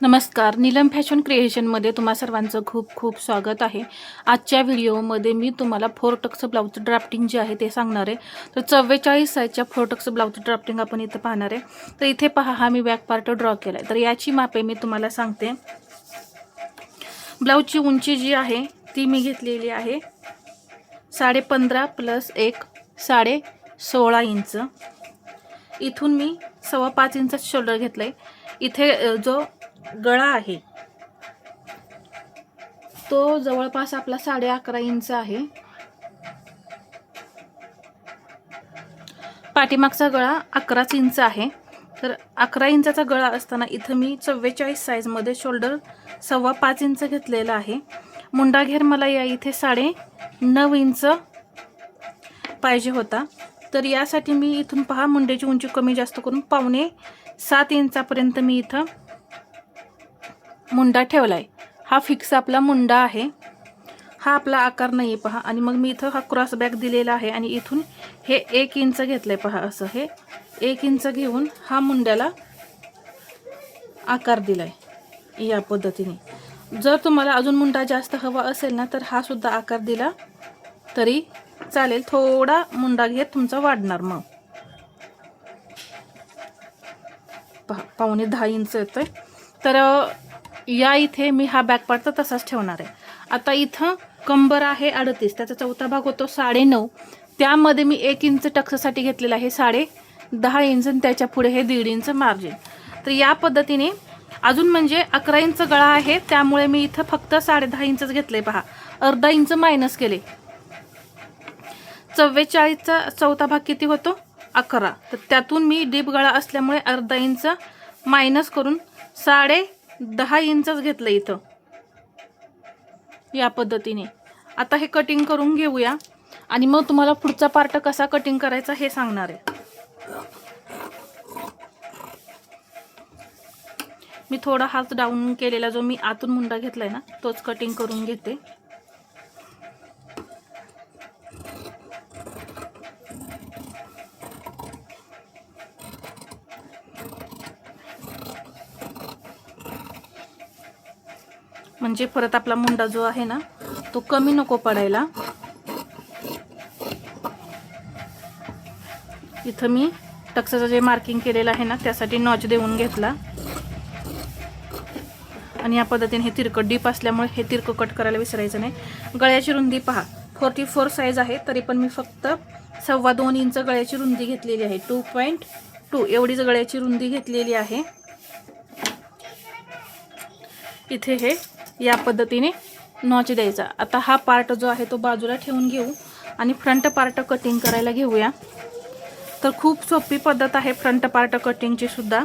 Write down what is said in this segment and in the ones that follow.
नमस्कार, नीलम फॅशन क्रिएशनमध्ये तुम्हा सर्वांचं खूप खूप स्वागत आहे। आजच्या व्हिडिओमध्ये मी तुम्हाला 4 टक्स ब्लाउज ड्राफ्टिंग जे आहे ते सांगणार आहे। तर 44 साईजच्या 4 टक्स ब्लाउज ड्राफ्टिंग आपण इथे पाहणार आहे। तर इथे पहा, हा मी बॅक पार्ट ड्रॉ केला आहे। तर याची मापे मी तुम्हाला सांगते। ब्लाउजची उंची जी आहे ती मी घेतलेली आहे 15.5 प्लस 1 16.5 इंच। इथून मी 5.25 इंच शोल्डर घेतलंय। इथे जो गळा आहे तो जवळपास आपला 11.5 इंच आहे। पाठीमागचा गळा 11 इंच आहे। तर 11 इंचाचा गळा असताना इथं मी 44 साइज मध्ये शोल्डर 5.25 इंच घेतलेला आहे। मुंडा घेर मला या इथे 9.5 इंच पाहिजे होता। तर यासाठी मी इथून पहा, मुंड्याची उंची कमी जास्त करून 6.25 इंचापर्यंत मी इथं मुंडा ठेवलाय। हा फिक्स आपला मुंडा आहे, हा आपला आकार नाही पहा। आणि मग मी इथं हा क्रॉस बॅक दिलेला आहे आणि इथून हे 1 इंच घेतलंय पहा। असं हे 1 इंच घेऊन हा मुंड्याला आकार दिलाय या पद्धतीने। जर तुम्हाला अजून मुंडा जास्त हवा असेल ना तर हा सुद्धा आकार दिला तरी चालेल। थोडा मुंडा घेत तुमचा वाढणार। मग पहा 9.5 इंच येतोय। तर या इथे मी हा बॅक पार्ट तसाच ठेवणार आहे। आता इथं कंबर आहे 38, त्याचा चौथा भाग होतो 9.5। त्यामध्ये मी 1 इंच टक्ससाठी घेतलेला आहे 10.5 इंच आणि त्याच्या पुढे हे 1.5 इंच मार्जिन। तर या पद्धतीने अजून म्हणजे 11 इंच गळा आहे, त्यामुळे मी इथं फक्त 10.5 इंचच घेतले पहा। अर्धा इंच मायनस केले। 44चा चौथा भाग किती होतो 11। तर त्यातून मी डीप गळा असल्यामुळे अर्धा इंच मायनस करून 10.5 इंचच घेतलं इथं या पद्धतीने। आता हे कटिंग करून घेऊया आणि मग तुम्हाला पुढचा पार्ट कसा कटिंग करायचा हे सांगणार आहे। मी थोडा हात डाऊन केलेला जो मी आतून मुंडा घेतलाय ना तोच कटिंग करून घेते। म्हणजे परत आपला मुंडा जो आहे ना तो कमी नको पडायला। इथं मी टक्सचं जे मार्किंग केलेलं आहे ना त्यासाठी नॉच देऊन घेतला आणि या पद्धतीने हे तिरकट डीप असल्यामुळे हे तिरकं कट करायला विसरायचं नाही। गळ्याची रुंदी पहा 44 साइज आहे, तरी पण मी फक्त 2.25 इंच गळ्याची रुंदी घेतलेली आहे। 2.2 एवढीच गळ्याची रुंदी घेतलेली आहे। इथे हे या पद्धतीने नॉच द्यायचा। आता हा पार्ट जो आहे तो बाजूला ठेवून घेऊ आणि फ्रंट पार्ट कटिंग करायला घेऊया। तर खूप सोपी पद्धत आहे फ्रंट पार्ट कटिंगची सुद्धा।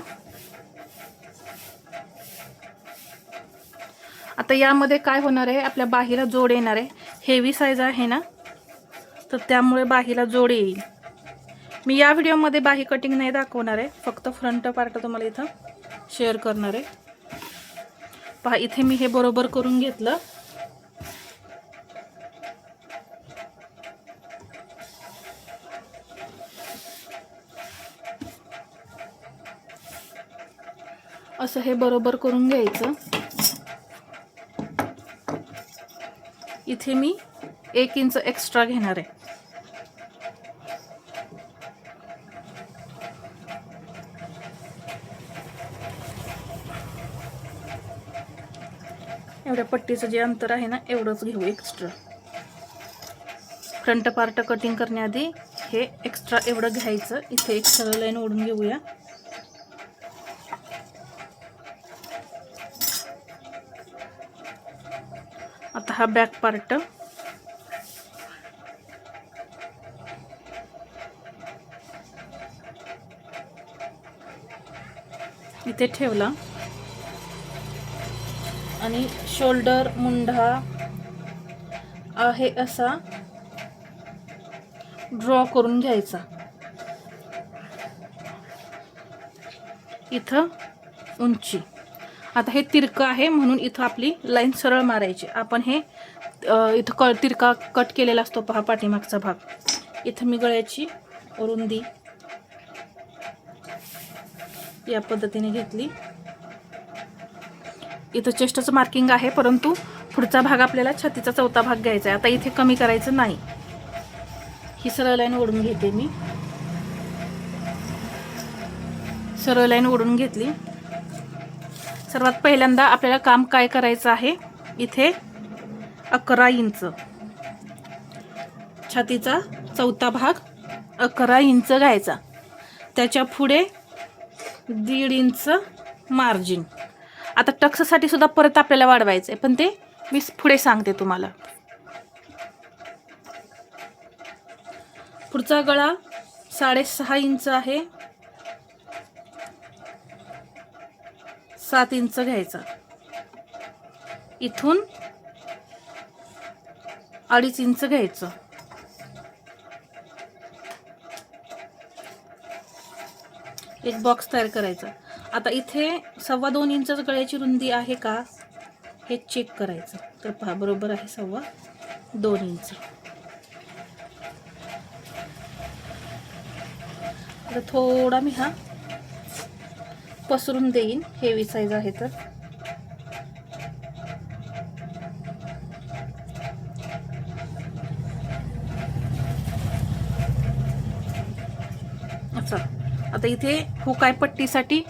आता यामध्ये काय होणार आहे, आपल्या बाहीला जोड येणार आहे। हेवी साइज आहे ना तर त्यामुळे बाहीला जोड येईल। मी या व्हिडिओमध्ये बाही कटिंग नाही दाखवणार आहे, फक्त फ्रंट पार्ट तुम्हाला इथं शेअर करणार आहे। पहा इथे मी हे बरोबर करून घेतलं। असं हे बरोबर करून घ्यायचं। इथे मी 1 इंच एक्स्ट्रा घेणार आहे। एवढ्या पट्टीचं जे अंतर आहे ना एवढंच घेऊ एक्स्ट्रा। फ्रंट पार्ट कटिंग करण्याआधी हे एक्स्ट्रा एवढं घ्यायचं। इथे एक सरळ लाईन ओढून घेऊया। आता हा बॅक पार्ट इथे ठेवला आणि शोल्डर मुंडा आहे असा ड्रॉ करून घ्यायचा। इथं उंची आता हे तिरकं आहे म्हणून इथं आपली लाईन सरळ मारायची। आपण हे इथं तिरका कट केलेला असतो पहा पाठीमागचा भाग। इथं मी गळ्याची रुंदी या पद्धतीने घेतली इथं चेस्टचं मार्किंग आहे, परंतु पुढचा भाग आपल्याला छातीचा चौथा भाग घ्यायचा आहे. आता इथे कमी करायचं नाही. ही सरळ लाईन ओढून घेते मी. सरळ लाईन ओढून घेतली. सर्वात पहिल्यांदा आपल्याला काम काय करायचं आहे, इथे 11 इंच छातीचा चौथा भाग 11 इंच घ्यायचा. त्याच्या पुढे 1.5 इंच मार्जिन. आता टक्ससाठी सुद्धा परत आपल्याला वाढवायचं आहे, पण ते मी पुढे सांगते तुम्हाला. पुढचा गळा 6.5 इंच आहे. 7 इंच घ्यायचा. इथून 2.5 इंच घ्यायचं. एक बॉक्स तयार करायचा. आता इथे 2.25 इंच गळ्याची रुंदी आहे का हे चेक करायचं. तर पहा, बरोबर आहे 2.25 इंच. आता थोडा मी हा पसरून देईन, हेवी साईज आहे तर. अच्छा, आता इथे हुकाय पट्टीसाठी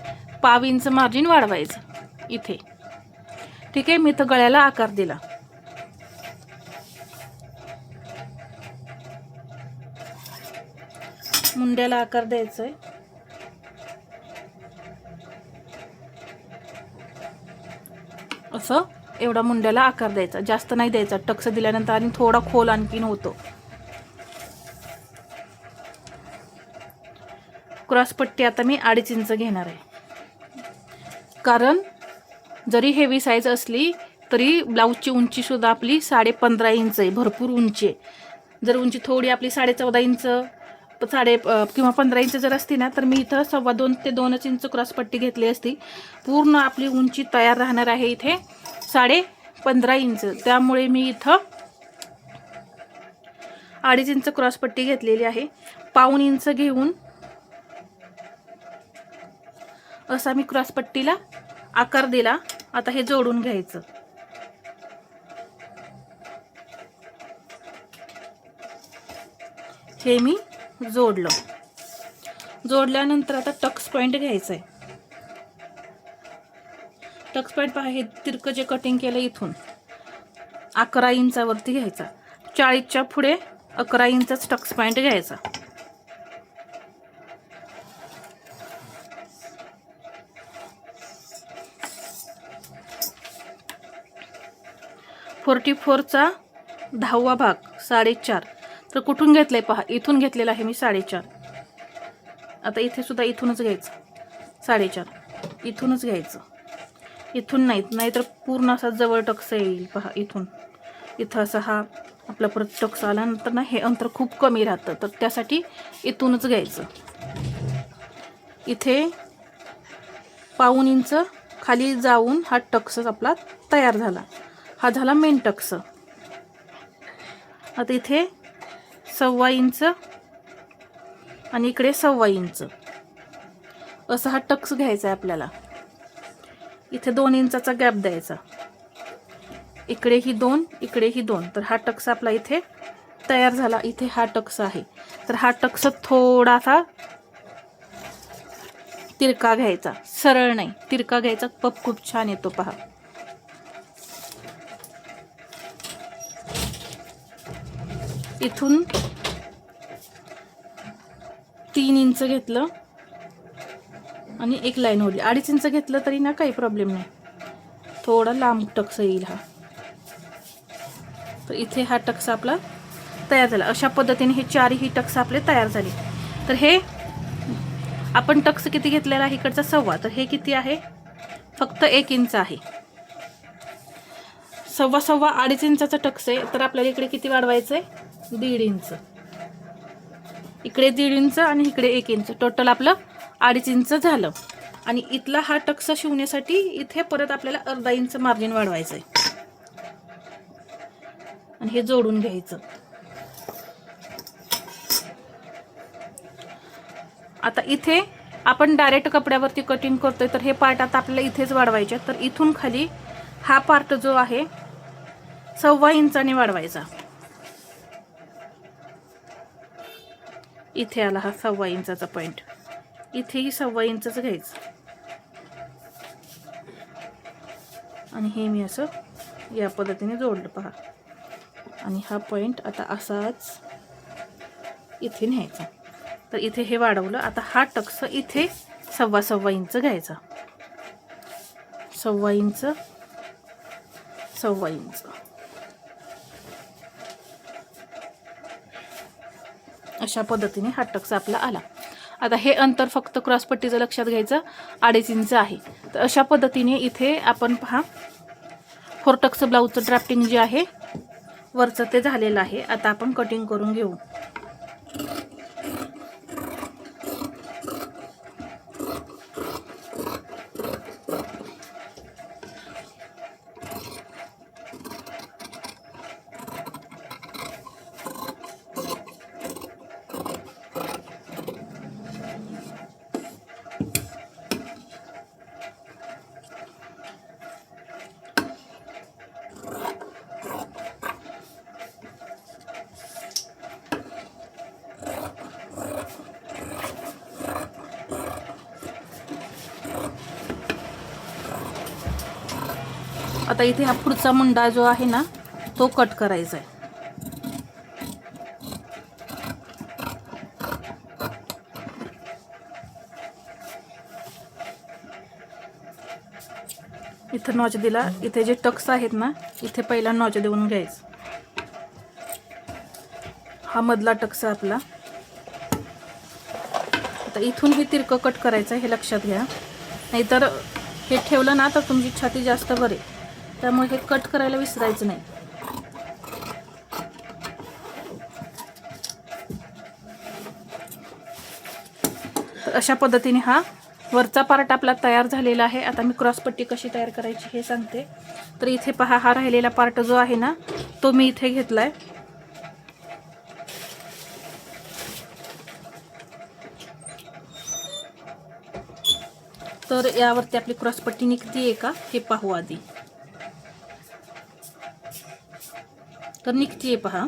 1/2 इंच मार्जिन वाढवायचं इथे. ठीक आहे, मी तर गळ्याला आकार दिला. मुंड्याला आकार द्यायचा आहे. असं एवढा मुंड्याला आकार द्यायचा, जास्त नाही द्यायचा. टक्स दिल्यानंतर आणि थोडा खोल आणखीन होतो. क्रॉस पट्टी आता मी 2.5 इंच घेणार आहे, कारण जरी हेवी साईज असली तरी ब्लाऊजची उंची सुद्धा आपली 15.5 इंच आहे, भरपूर उंची आहे. जर उंची थोडी आपली 14.5 इंच किंवा 15 इंच जर असती ना, तर मी इथं 2.25 ते 2 इंच क्रॉस पट्टी घेतली असती. पूर्ण आपली उंची तयार राहणार आहे इथे 15.5 इंच. त्यामुळे मी इथं 2.5 इंच क्रॉस पट्टी घेतलेली आहे. 1/2 इंच घेऊन असा मी क्रॉस पट्टीला आकार दिला. आता हे जोडून घ्यायचं. हे मी जोडलं. जोडल्यानंतर आता टक्स पॉइंट घ्यायचा आहे. टक्स पॉइंट पहा, हे तिरकं जे कटिंग केलं इथून 11 इंचावरती घ्यायचा. 40च्या पुढे 11 इंचच टक्स पॉइंट घ्यायचा. .44चा 10वा भाग 4.5. तर कुठून घेतलंय पहा, इथून घेतलेला आहे मी 4.5. आता इथे सुद्धा इथूनच घ्यायचं 4.5. इथूनच घ्यायचं, इथून नाहीतर पूर्ण असा जवळ टक्स येईल. पहा, इथं असा हा आपला परत टक्स आल्यानंतर ना हे अंतर खूप कमी राहतं, तर त्यासाठी इथूनच घ्यायचं. इथे 1/2 इंच खाली जाऊन हा टक्स आपला तयार झाला. हा झाला मेन टक्स. आता इथे 1.25 इंच आणि इकडे 1.25 इंच असा हा टक्स घ्यायचा आहे आपल्याला. इथे 2 इंचाचा गॅप द्यायचा. इकडेही 2, इकडेही 2. तर हा टक्स आपला इथे तयार झाला. इथे हा टक्स आहे, तर हा टक्स थोडासा तिरका घ्यायचा, सरळ नाही, तिरका घ्यायचा. पप खूप छान येतो पहा. इथून 3 इंच घेतलं आणि एक लाईन ओढली. 2.5 इंच घेतलं तरी ना काही प्रॉब्लेम नाही, थोडा लांब टक्स येईल हा. तर इथे हा टक्स आपला तयार झाला. अशा पद्धतीने हे 4ही टक्स आपले तयार झाले. तर हे आपण टक्स किती घेतलेला आहे, इकडचा 1.25. तर हे किती आहे, फक्त 1 इंच आहे. 1.25 2.5 इंचाचा टक्स आहे, तर आपल्याला इकडे किती वाढवायचं आहे, 1.5 इंच. इकडे 1.5 इंच आणि इकडे 1 इंच, टोटल आपलं 2.5 इंच झालं. आणि इथला हा टक्स शिवण्यासाठी इथे परत आपल्याला 1/2 इंच मार्जिन वाढवायचं आहे आणि हे जोडून घ्यायचं. आता इथे आपण डायरेक्ट कपड्यावरती कटिंग करतोय, तर हे पार्ट आता आपल्याला इथेच वाढवायचे. तर इथून खाली हा पार्ट जो आहे 1.25 इंचाने वाढवायचा. इथे आला हा 1.25 इंचाचा पॉइंट, इथेही 1.25 इंचच घ्यायचं आणि हे मी असं या पद्धतीने जोडलं पहा. आणि हा पॉइंट आता असाच इथे न्यायचा. तर इथे हे वाढवलं. आता हा टक्स इथे 1.25 इंच घ्यायचा. 1.25 इंच, 1.25 इंच अशा पद्धतीने हा टक्स आपला आला. आता हे अंतर फक्त क्रॉसपट्टीचं लक्षात घ्यायचं 2.5 इंच आहे. तर अशा पद्धतीने इथे आपण पहा 4 टक्स ब्लाऊजचं ड्राफ्टिंग जे आहे वरचं ते झालेलं आहे. आता आपण कटिंग करून घेऊ. आता इथे हा पुढचा मुंडा जो आहे ना तो कट करायचा आहे. इथे नॉच दिला. इथे जे टक्स आहेत ना इथे पहिला नॉच देऊन घ्यायचं. हा मधला टक्स आपला. आता इथून हे तिरकं कट करायचं हे लक्षात घ्या, नाहीतर हे ठेवलं ना तर तुमची छाती जास्त भरेल. त्यामुळे हे कट करायला विसरायचं नाही. तर अशा पद्धतीने हा वरचा पार्ट आपला तयार झालेला आहे. आता मी क्रॉसपट्टी कशी तयार करायची हे सांगते. तर इथे पहा हा राहिलेला पार्ट जो आहे ना तो मी इथे घेतलाय. तर यावरती आपली क्रॉसपट्टी निघतीये का हे पाहू आधी. तर निघतीये पहा.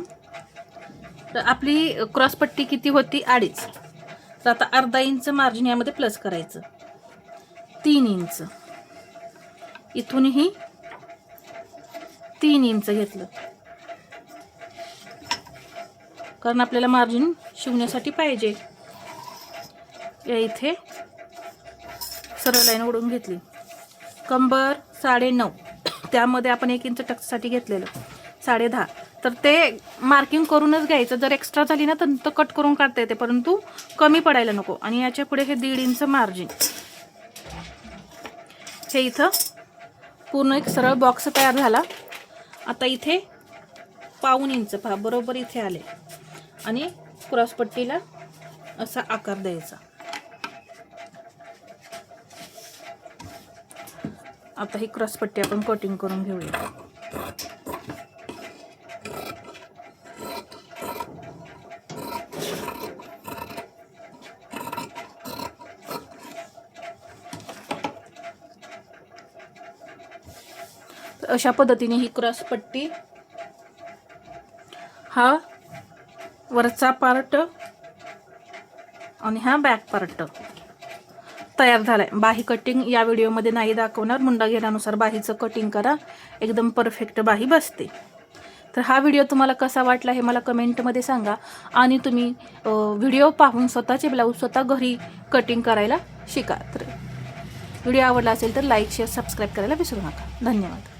तर आपली क्रॉसपट्टी किती होती 2.5. तर आता 1/2 इंच मार्जिन यामध्ये प्लस करायचं. 3 इंच. इथूनही 3 इंच घेतलं कारण आपल्याला मार्जिन शिवण्यासाठी पाहिजे. या इथे सरळ लाईन ओढून घेतली. कंबर 9.5, त्यामध्ये आपण 1 इंच टक्ससाठी घेतलेलं 10.5. तर ते मार्किंग करूनच घ्यायचं. जर एक्स्ट्रा झाली ना तर कट करून काढता येते, परंतु कमी पडायला नको. आणि याच्या पुढे हे 1.5 इंच मार्जिन. हे इथं पूर्ण एक सरळ बॉक्स तयार झाला. आता इथे 1.25 इंच पहा बरोबर इथे आले आणि क्रॉसपट्टीला असा आकार द्यायचा. आता ही क्रॉसपट्टी आपण कटिंग करून घेऊया. अशा पद्धतीने ही क्रॉसपट्टी हा वरचा पार्ट आणि हा बॅक पार्ट तयार झालाय. बाही कटिंग या व्हिडिओमध्ये नाही दाखवणार. मुंडा घेण्यानुसार बाहीचं कटिंग करा, एकदम परफेक्ट बाही बसते. तर हा व्हिडिओ तुम्हाला कसा वाटला हे मला कमेंटमध्ये सांगा. आणि तुम्ही व्हिडिओ पाहून स्वतःचे ब्लाऊज स्वतः घरी कटिंग करायला शिका. तर व्हिडिओ आवडला असेल तर लाईक, शेअर, सबस्क्राईब करायला विसरू नका. धन्यवाद.